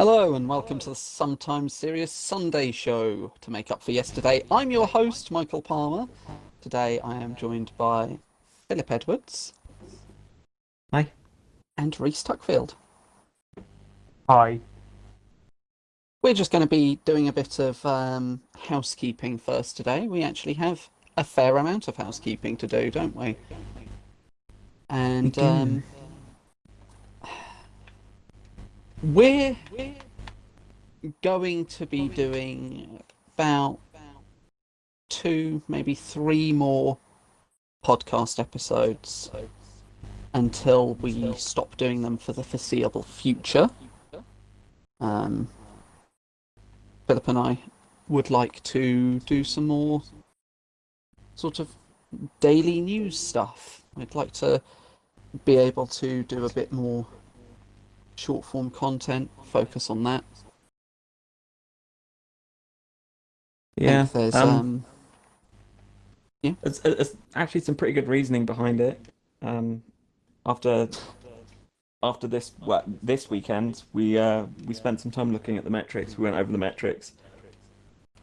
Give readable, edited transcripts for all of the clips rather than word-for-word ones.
Hello and welcome to the Sometimes Serious Sunday show. To make up for yesterday, I'm your host, Michael Palmer. Today I am joined by Philip Edwards Hi. and Reese Tuckfield. Hi. We're just going to be doing a bit of housekeeping first today. We actually have a fair amount of housekeeping to do, don't we? And we're going to be doing about two, maybe three more podcast episodes until we stop doing them for the foreseeable future. Philip and I would like to do some more sort of daily news stuff. We'd like to be able to do a bit more short form content, focus on that. Yeah. There's It's actually some pretty good reasoning behind it. After this weekend, we spent some time looking at the metrics. We went over the metrics.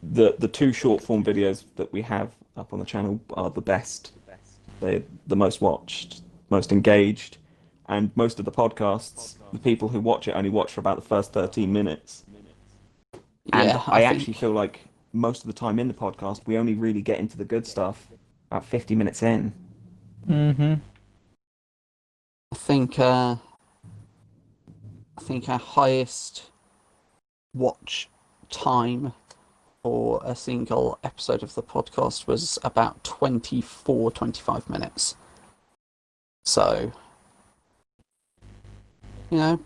The two short form videos that we have up on the channel are the best. They're the most watched, most engaged, and most of the podcasts, the people who watch it only watch for about the first 13 minutes. And yeah, I actually feel like most of the time in the podcast, we only really get into the good stuff about 50 minutes in. Mm-hmm. I think our highest watch time for a single episode of the podcast was about 25 minutes. So,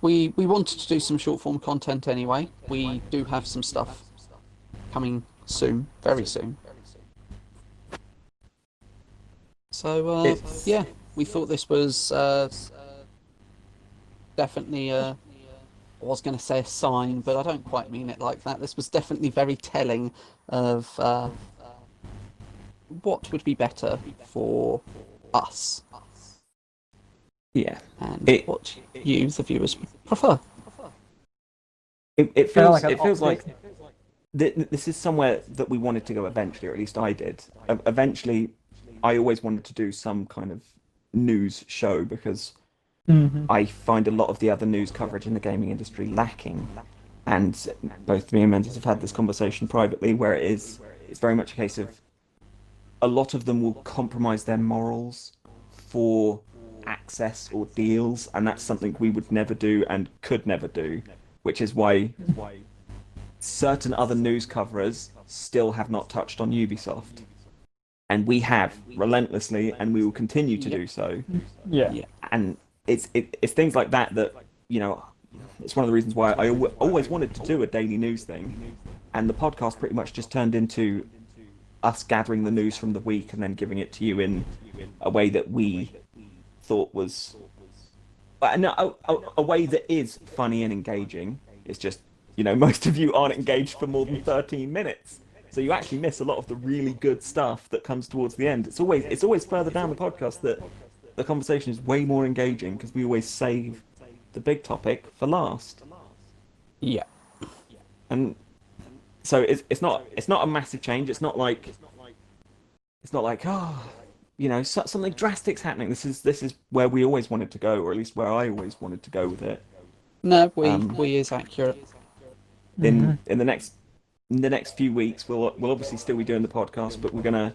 we wanted to do some short form content anyway. We do have some stuff coming soon, very soon. So, yeah, we thought this was definitely I was going to say a sign, but I don't quite mean it like that. This was definitely very telling of what would be better for us Yeah. and what you, the viewers, prefer. It feels like this is somewhere that we wanted to go eventually, or at least I did. Eventually, I always wanted to do some kind of news show because I find a lot of the other news coverage in the gaming industry lacking. And both me and Menzies have had this conversation privately, where it's very much a case of a lot of them will compromise their morals for access or deals, and that's something we would never do and could never do, which is why certain other news coverers still have not touched on Ubisoft. And we have relentlessly, and we will continue to do so. Yeah. And it's things like that it's one of the reasons why I always wanted to do a daily news thing, and the podcast pretty much just turned into us gathering the news from the week and then giving it to you in a way that we thought was a way that is funny and engaging. It's just most of you aren't engaged for more than 13 minutes. So you actually miss a lot of the really good stuff that comes towards the end. It's always further down the podcast that the conversation is way more engaging because we always save the big topic for last. Yeah. And so it's not a massive change. It's not like something drastic's happening. This is where we always wanted to go, or at least where I always wanted to go with it. No, we is accurate. In the next few weeks, we'll obviously still be doing the podcast, but we're gonna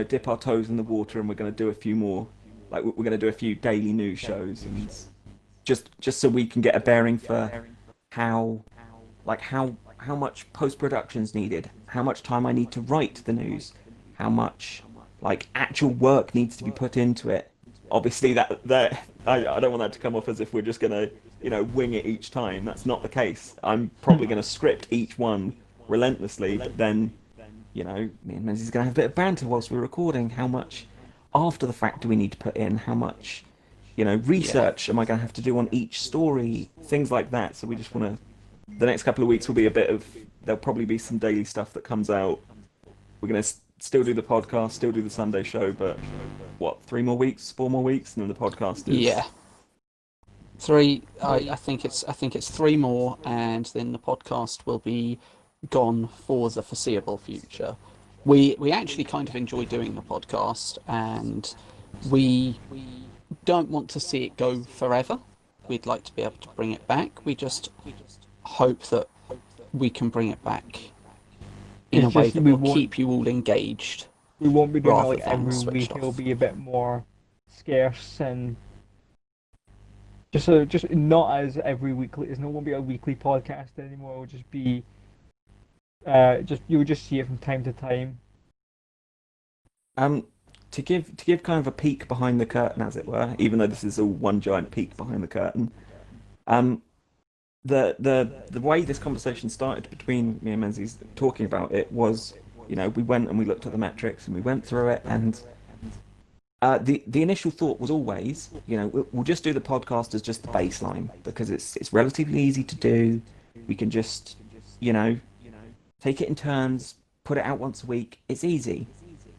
dip our toes in the water, and we're gonna do a few more, like we're gonna do a few daily news shows, and just so we can get a bearing for how much post-production's needed, how much time I need to write the news, how much actual work needs to be put into it. Obviously that I don't want that to come off as if we're just gonna wing it each time. That's not the case. I'm probably gonna script each one relentlessly, but then me and Menzies are gonna have a bit of banter whilst we're recording. How much after the fact do we need to put in? How much research am I gonna have to do on each story? Things like that. So we just want to. The next couple of weeks will be a bit of. There'll probably be some daily stuff that comes out. We're gonna still do the podcast, still do the Sunday show, but 3 more weeks, 4 more weeks, and then the podcast is Three. I think it's three more, and then the podcast will be gone for the foreseeable future. We actually kind of enjoy doing the podcast, and we don't want to see it go forever. We'd like to be able to bring it back. We just hope that we can bring it back in a It's way just that we will won't keep you all engaged we won't be doing it rather like than every switched week. It'll off. be a bit more scarce and just not as every weekly. It's not won't be a weekly podcast anymore. It'll just be just you'll just see it from time to time. Um, to give kind of a peek behind the curtain, as it were, even though this is all one giant peek behind the curtain. Um, the way this conversation started between me and Menzies talking about it was, we went and we looked at the metrics and we went through it, and the initial thought was always, we'll just do the podcast as just the baseline because it's relatively easy to do. We can just, you know, take it in turns, put it out once a week. It's easy.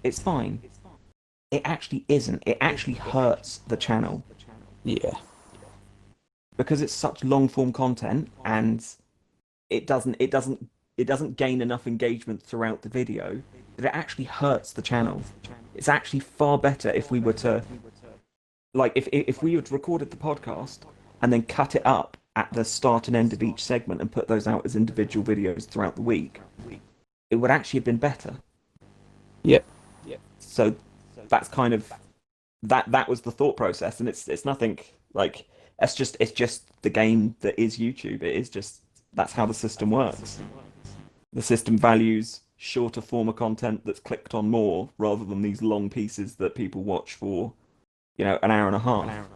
It's fine. It actually isn't. It actually hurts the channel Yeah. because it's such long form content, and it doesn't gain enough engagement throughout the video that it actually hurts the channel. It's actually far better if we were to, like, if we had recorded the podcast and then cut it up at the start and end of each segment and put those out as individual videos throughout the week. It would actually have been better. Yep. So that's kind of that was the thought process, and it's nothing like it's just the game that is YouTube. It is just that's how the system works. The system values shorter form of content that's clicked on more rather than these long pieces that people watch for, an hour and a half.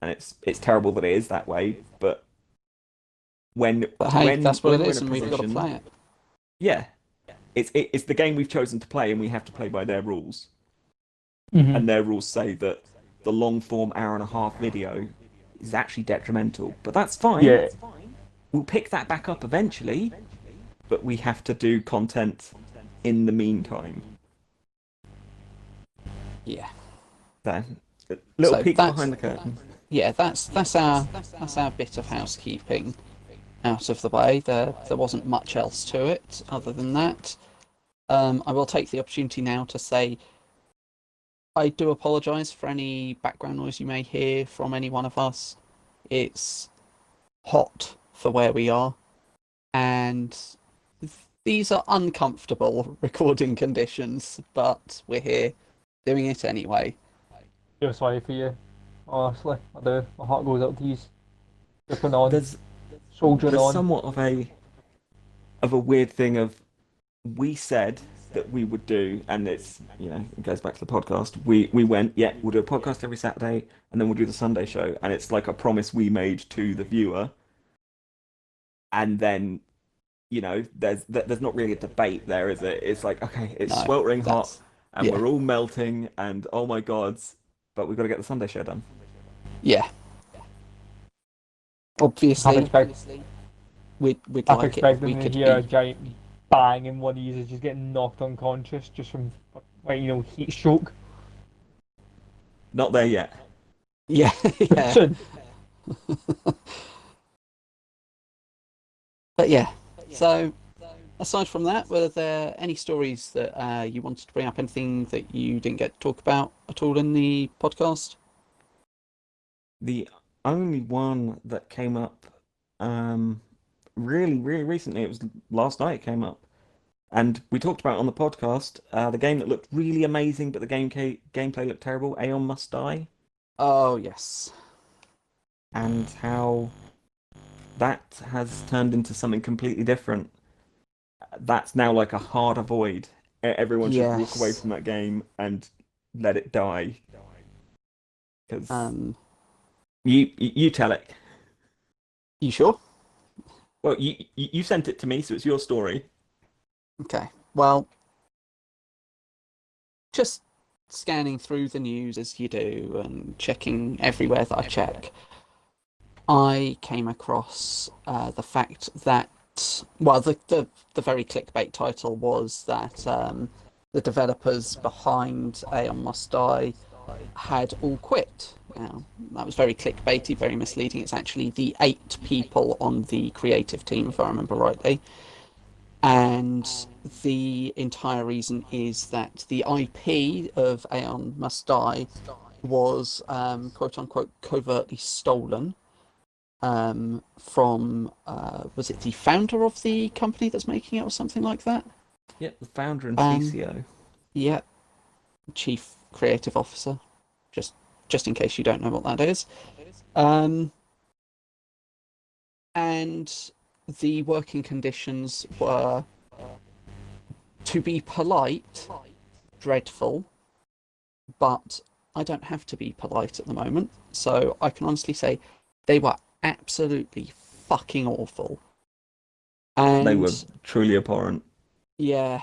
And it's terrible that it is that way, but But hey, when that's what when it we're is, in a and we've got to position, play it. yeah, it's the game we've chosen to play, and we have to play by their rules. Mm-hmm. And their rules say that the long form hour and a half video is actually detrimental, but that's fine. Yeah. We'll pick that back up eventually, but we have to do content in the meantime. Yeah. So, a little So peek that's- behind the curtain. Yeah, that's our bit of housekeeping out of the way. There wasn't much else to it other than that. I will take the opportunity now to say I do apologise for any background noise you may hear from any one of us. It's hot for where we are, and these are uncomfortable recording conditions, but we're here doing it anyway. Feel sorry for you, honestly. I do. My heart goes out to you. Ripping on, There's soldiering there's on. somewhat of a weird thing of we said that we would do, and it goes back to the podcast. We went, yeah, we'll do a podcast every Saturday, and then we'll do the Sunday show, and it's like a promise we made to the viewer. And then, there's not really a debate there, is it? It's like, okay, it's No, sweltering hot, that's- and yeah. we're all melting, and oh my god, but we've got to get the Sunday show done. Yeah. Obviously, expecting we'd half like it if we expecting to could hear a be. giant bang and one of these is just getting knocked unconscious just from, heat stroke. Not there yet. Yeah, yeah. Soon. But yeah, so aside from that, were there any stories that you wanted to bring up? Anything that you didn't get to talk about at all in the podcast? The only one that came up, really, really recently, it was last night it came up. And we talked about it on the podcast, the game that looked really amazing, but the gameplay looked terrible, Aeon Must Die, Oh, yes. and how that has turned into something completely different. That's now like a hard avoid. Everyone should walk away Yes. from that game and let it die. Because you tell it. You sure? Well, you sent it to me, so it's your story. Okay. Well, just scanning through the news as you do and checking everywhere that I check, I came across the fact that, well, the very clickbait title was that the developers behind Aeon Must Die had all quit Now, that was very clickbaity, very misleading. It's actually the 8 people on the creative team, if I remember rightly. And the entire reason is that the IP of Aeon Must Die was quote unquote covertly stolen from was it the founder of the company that's making it or something like that? Yep, the founder and Um, CCO. Yeah, chief creative officer. Just in case you don't know what that is. Um, and the working conditions were, to be polite, dreadful, but I don't have to be polite at the moment, so I can honestly say they were absolutely fucking awful. They were And truly abhorrent. yeah,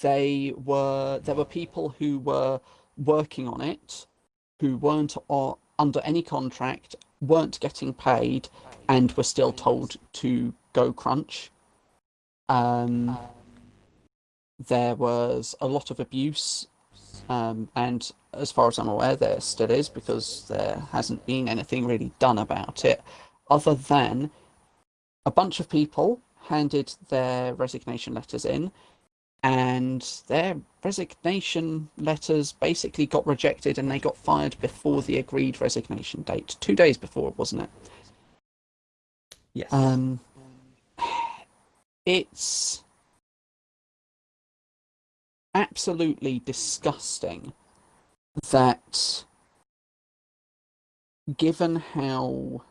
there were people who were working on it who weren't under any contract, weren't getting paid, and were still told to go crunch. Um, there was a lot of abuse, and as far as I'm aware, there still is because there hasn't been anything really done about it, other than a bunch of people handed their resignation letters in, and their resignation letters basically got rejected and they got fired before the agreed resignation date, 2 days before, wasn't it? Yes. It's absolutely disgusting that, given how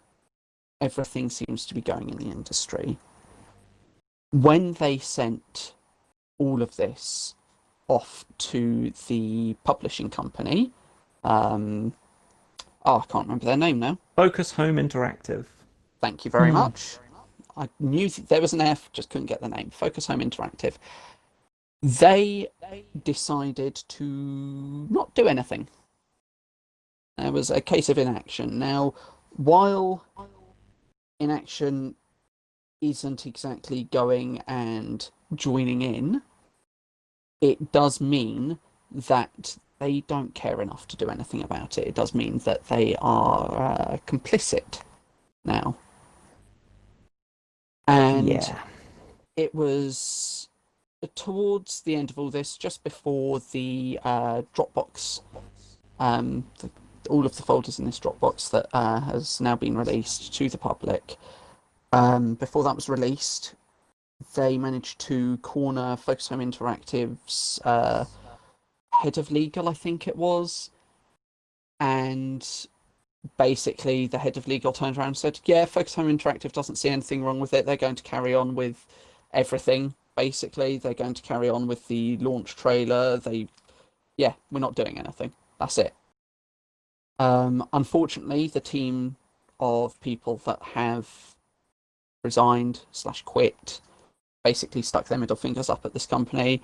everything seems to be going in the industry, when they sent all of this off to the publishing company, I can't remember their name now. Focus Home Interactive. Thank you very much. I knew there was an F, just couldn't get the name. Focus Home Interactive. They decided to not do anything. There was a case of inaction. Now, while inaction isn't exactly going and joining in, it does mean that they don't care enough to do anything about it. It does mean that they are complicit now. And Yeah. it was towards the end of all this, just before the Dropbox, all of the folders in this Dropbox that has now been released to the public. Before that was released, they managed to corner Focus Home Interactive's head of legal, I think it was, and basically the head of legal turned around and said, yeah, Focus Home Interactive doesn't see anything wrong with it. They're going to carry on with everything, basically. They're going to carry on with the launch trailer. We're not doing anything. That's it. Unfortunately, the team of people that have resigned / quit, basically stuck their middle fingers up at this company,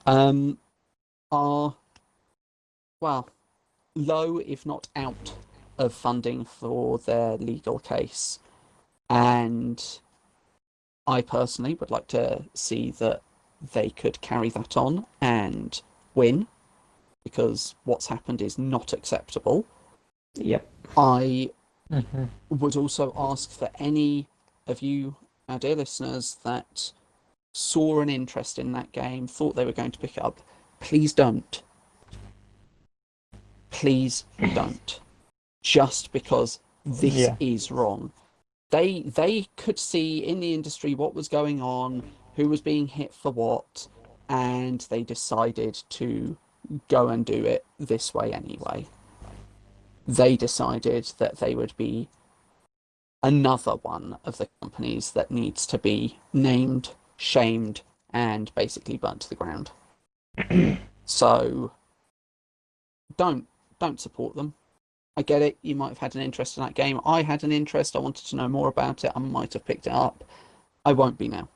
are, well, low, if not out of funding for their legal case. And I personally would like to see that they could carry that on and win, because what's happened is not acceptable. Yep. I would also ask that any of you, our dear listeners, that saw an interest in that game, thought they were going to pick it up, please don't. Please don't. Just because this is wrong. They could see in the industry what was going on, who was being hit for what, and they decided to go and do it this way anyway. They decided that they would be another one of the companies that needs to be named, shamed, and basically burnt to the ground. So don't support them. I get it, you might have had an interest in that game. I had an interest, I wanted to know more about it, I might have picked it up. I won't be now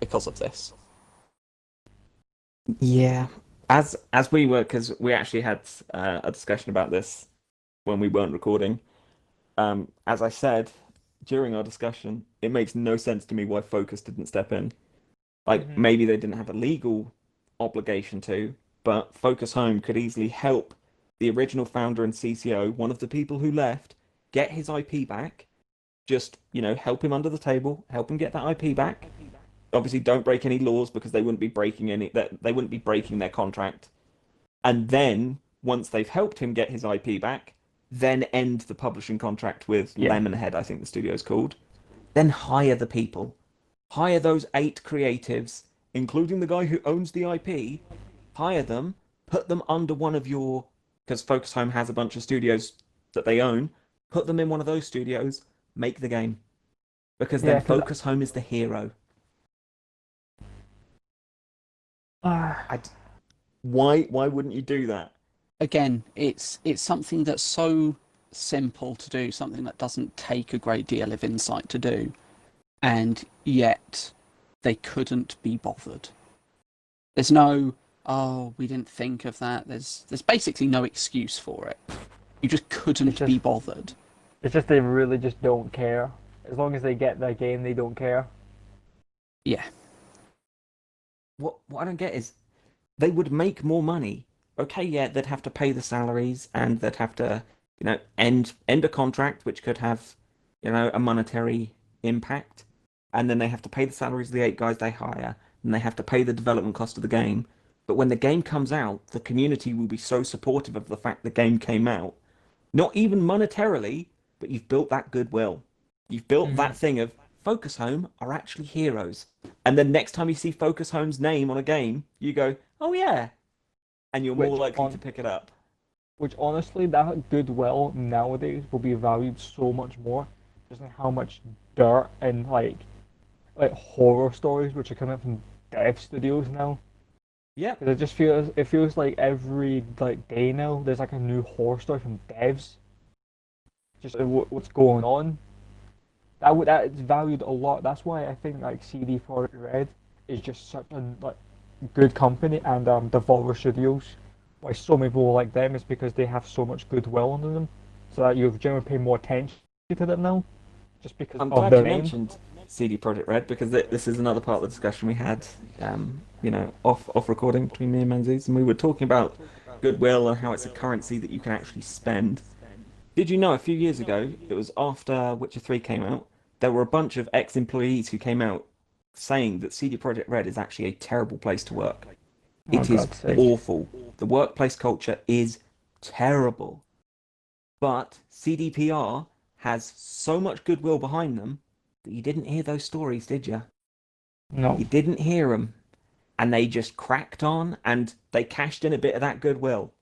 because of this. Yeah. As we were, because we actually had a discussion about this when we weren't recording. As I said during our discussion, it makes no sense to me why Focus didn't step in. Like, maybe they didn't have a legal obligation to, but Focus Home could easily help the original founder and CCO, one of the people who left, get his IP back. Just, help him under the table, help him get that IP back. Obviously, don't break any laws because they wouldn't be breaking their contract. And then, once they've helped him get his IP back, then end the publishing contract with Lemonhead, I think the studio's called. Then hire the people. Hire those 8 creatives, including the guy who owns the IP. Hire them, put them under one of your... Because Focus Home has a bunch of studios that they own. Put them in one of those studios, make the game. Because then Focus Home is the hero. Why wouldn't you do that? Again, it's something that's so simple to do, something that doesn't take a great deal of insight to do, and yet they couldn't be bothered. There's no, oh, we didn't think of that. There's basically no excuse for it. You just couldn't be bothered. It's just they really just don't care. As long as they get their game, they don't care. Yeah. What I don't get is they would make more money. Okay, yeah, they'd have to pay the salaries and they'd have to, end a contract which could have, a monetary impact. And then they have to pay the salaries of the 8 guys they hire, and they have to pay the development cost of the game. But when the game comes out, the community will be so supportive of the fact the game came out. Not even monetarily, but you've built that goodwill. You've built that thing of Focus Home are actually heroes. And then next time you see Focus Home's name on a game, you go, oh yeah. And you're more likely to pick it up. Which honestly, that goodwill nowadays will be valued so much more. Just in how much dirt and like horror stories which are coming from dev studios now. Yeah. Because it feels like every day now there's a new horror story from devs. Just what's going on. That is valued a lot. That's why I think CD Projekt Red is just such a good company, and Devolver Studios. Why so many people like them is because they have so much goodwill under them, so that you generally pay more attention to them now, just because I'm of glad their you name. mentioned CD Projekt Red because this is another part of the discussion we had, off recording between me and Menzies, and we were talking about goodwill and how it's a currency that you can actually spend. Did you know a few years ago, it was after Witcher 3 came out, there were a bunch of ex-employees who came out saying that CD Projekt Red is actually a terrible place to work. It is awful. The workplace culture is terrible. But CDPR has so much goodwill behind them that you didn't hear those stories, did you? No. You didn't hear them. And they just cracked on and they cashed in a bit of that goodwill.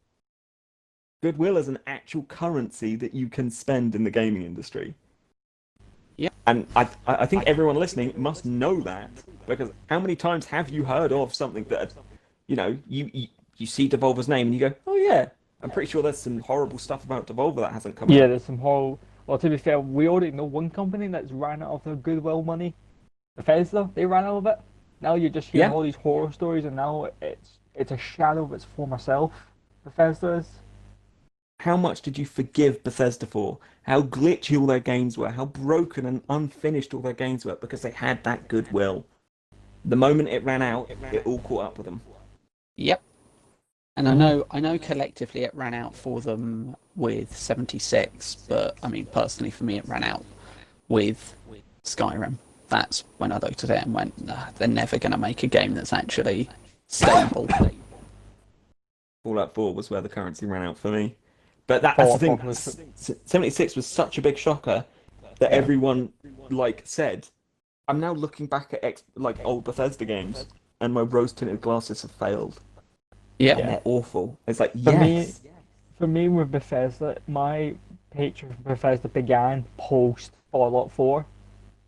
Goodwill is an actual currency that you can spend in the gaming industry. Yeah. And I think everyone listening must know that, because how many times have you heard of something that, you see Devolver's name and you go, oh yeah, I'm pretty sure there's some horrible stuff about Devolver that hasn't come out. Yeah, there's some horrible... Well, to be fair, we already know one company that's ran out of their goodwill money. Bethesda, they ran out of it. Now you're just hearing all these horror stories, and now it's a shadow of its former self. Bethesda is. How much did you forgive Bethesda for? How glitchy all their games were, how broken and unfinished all their games were, because they had that goodwill. The moment it ran out, it all caught up with them. Yep. And I know collectively it ran out for them with 76, but I mean personally for me it ran out with Skyrim. That's when I looked at it and went, nah, they're never going to make a game that's actually stable. Fallout 4 was where the currency ran out for me. But that's the thing. 76 was such a big shocker that everyone said. I'm now looking back at old Bethesda games, and my rose-tinted glasses have failed. Yeah, and they're awful. It's like For me with Bethesda, my hatred for Bethesda began post Fallout 4,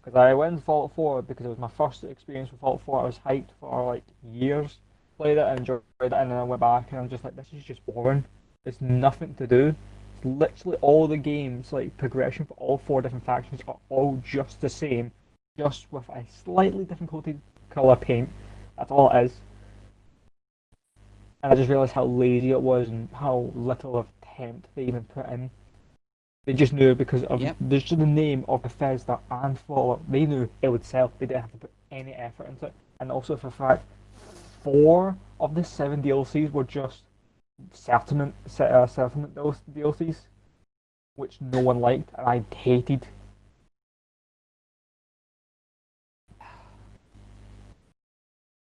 because I went to Fallout 4 because it was my first experience with Fallout 4. I was hyped for years, played it and enjoyed it, and then I went back and I'm just like, this is just boring. There's nothing to do. It's literally all the games, progression for all 4 different factions are all just the same, just with a slightly different coated colour paint. That's all it is. And I just realised how lazy it was and how little of attempt they even put in. They just knew because of just the name of Bethesda and Fallout, they knew it would sell. They didn't have to put any effort into it. And also for the fact, 4 of the 7 DLCs were just settlement DLCs, which no one liked and I hated.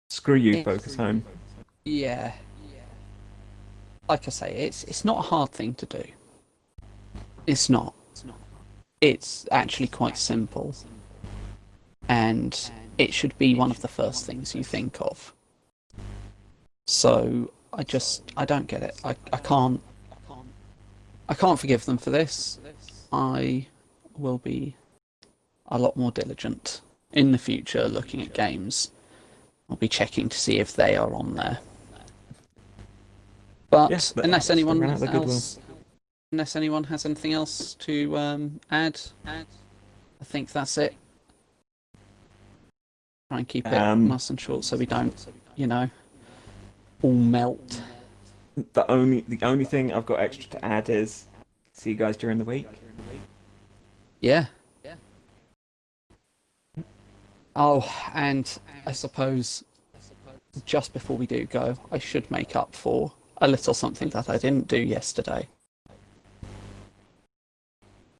Screw you, Focus Home. Yeah. Like I say, it's not a hard thing to do. It's not. It's actually quite simple. And it should be one of the first things you think of. So I don't get it. I can't forgive them for this. I will be a lot more diligent in the future looking at games. I'll be checking to see if they are on there. But Yes, but unless anyone ran out of the goodwill. unless anyone has anything else to add, I think that's it. Try and keep it nice and short so we don't, all melt. The only thing I've got extra to add is see you guys during the week. Yeah. Oh, and I suppose just before we do go, I should make up for a little something that I didn't do yesterday.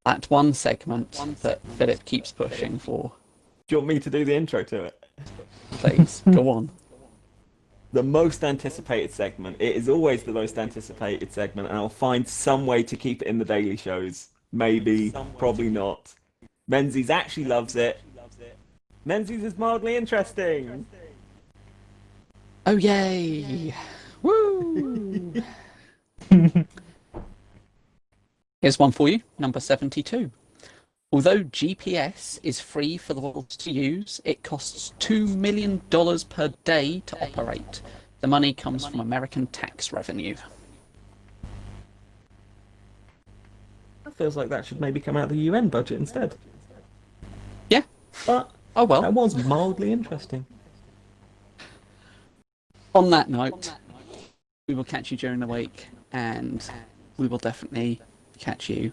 That one segment that Philip keeps pushing for. Do you want me to do the intro to it? Please, go on. The most anticipated segment. It is always the most anticipated segment, and I'll find some way to keep it in the daily shows. Maybe, probably not. Menzies actually loves it. Menzies is mildly interesting. Oh, yay! Woo! Here's one for you, number 72. Although GPS is free for the world to use, it costs $2 million per day to operate. The money comes from American tax revenue. That feels like that should maybe come out of the UN budget instead. Yeah. But Oh well. that was mildly interesting. On that note, we will catch you during the week, and we will definitely catch you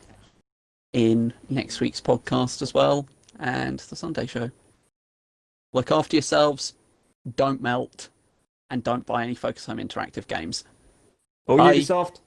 in next week's podcast as well, and the Sunday show. Look after yourselves, don't melt, and don't buy any Focus Home Interactive games. Or Bye. Ubisoft.